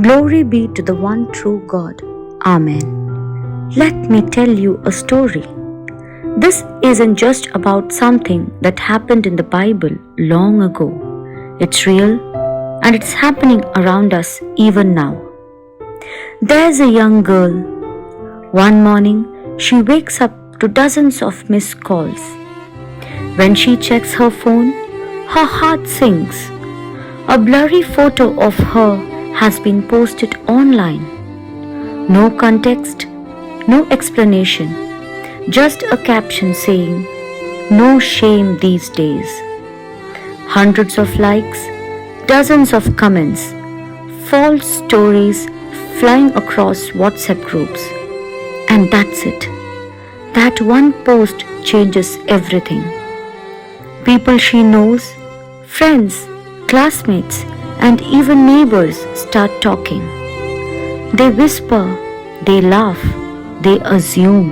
Glory be to the one true God. Amen. Let me tell you a story. This isn't just about something that happened in the Bible long ago. It's real and it's happening around us even now. There's a young girl. One morning, she wakes up to dozens of missed calls. When she checks her phone, her heart sinks. A blurry photo of her has been posted online. No context, no explanation, just a caption saying, "No shame these days." Hundreds of likes, dozens of comments, false stories flying across WhatsApp groups. And that's it. That one post changes everything. People she knows, friends, classmates, and even neighbors start talking. They whisper, they laugh, they assume.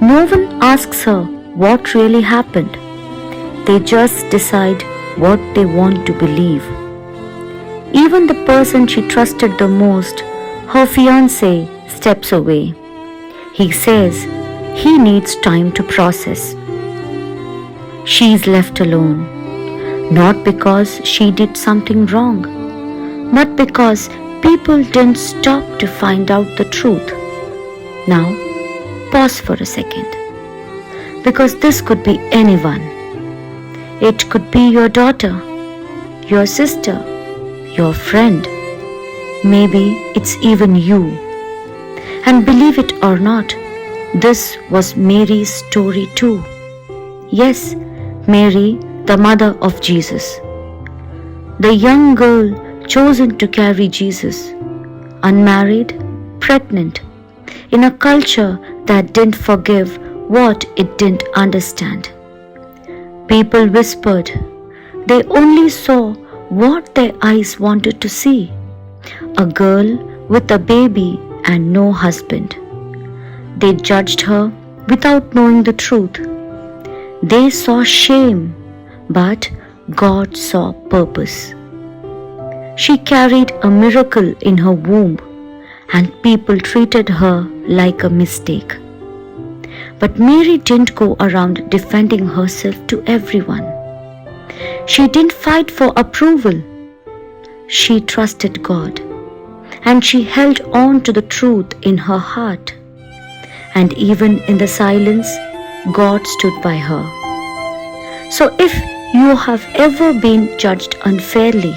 No one asks her what really happened. They just decide what they want to believe. Even the person she trusted the most, her fiancé, steps away. He says he needs time to process. She's left alone, not because she did something wrong, but because people didn't stop to find out the truth. Now, pause for a second, because this could be anyone. It could be your daughter, your sister, your friend. Maybe it's even you. And believe it or not, this was Mary's story too. Yes, Mary, the mother of Jesus. The young girl chosen to carry Jesus, unmarried, pregnant, in a culture that didn't forgive what it didn't understand. People whispered. They only saw what their eyes wanted to see. A girl with a baby and no husband. They judged her without knowing the truth. They saw shame, but God saw purpose. She carried a miracle in her womb, and people treated her like a mistake. But Mary didn't go around defending herself to everyone. She didn't fight for approval. She trusted God, and she held on to the truth in her heart. And even in the silence, God stood by her. So if you have ever been judged unfairly,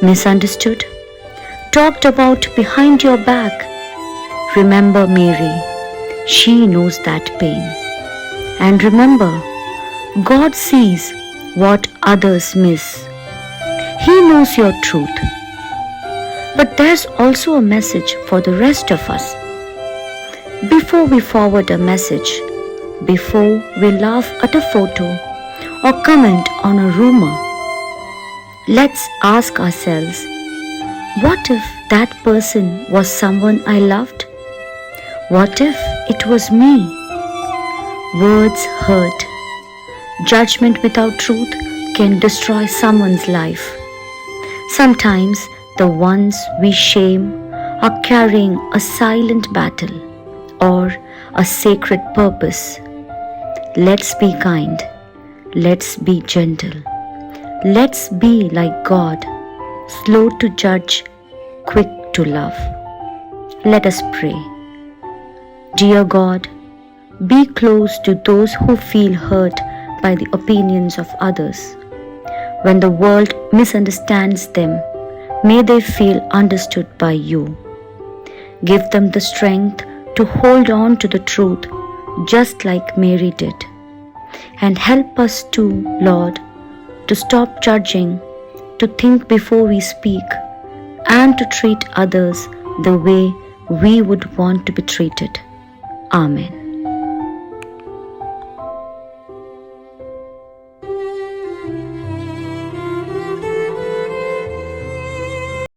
misunderstood, talked about behind your back, remember Mary. She knows that pain. And remember, God sees what others miss. He knows your truth. But there's also a message for the rest of us. Before we forward a message, before we laugh at a photo or comment on a rumor, let's ask ourselves, what if that person was someone I loved? What if it was me? Words hurt. Judgment without truth can destroy someone's life. Sometimes the ones we shame are carrying a silent battle or a sacred purpose. Let's be kind. Let's be gentle. Let's be like God, slow to judge, quick to love. Let us pray. Dear God, be close to those who feel hurt by the opinions of others. When the world misunderstands them, may they feel understood by you. Give them the strength to hold on to the truth just like Mary did. And help us too, Lord, to stop judging, to think before we speak, and to treat others the way we would want to be treated. Amen.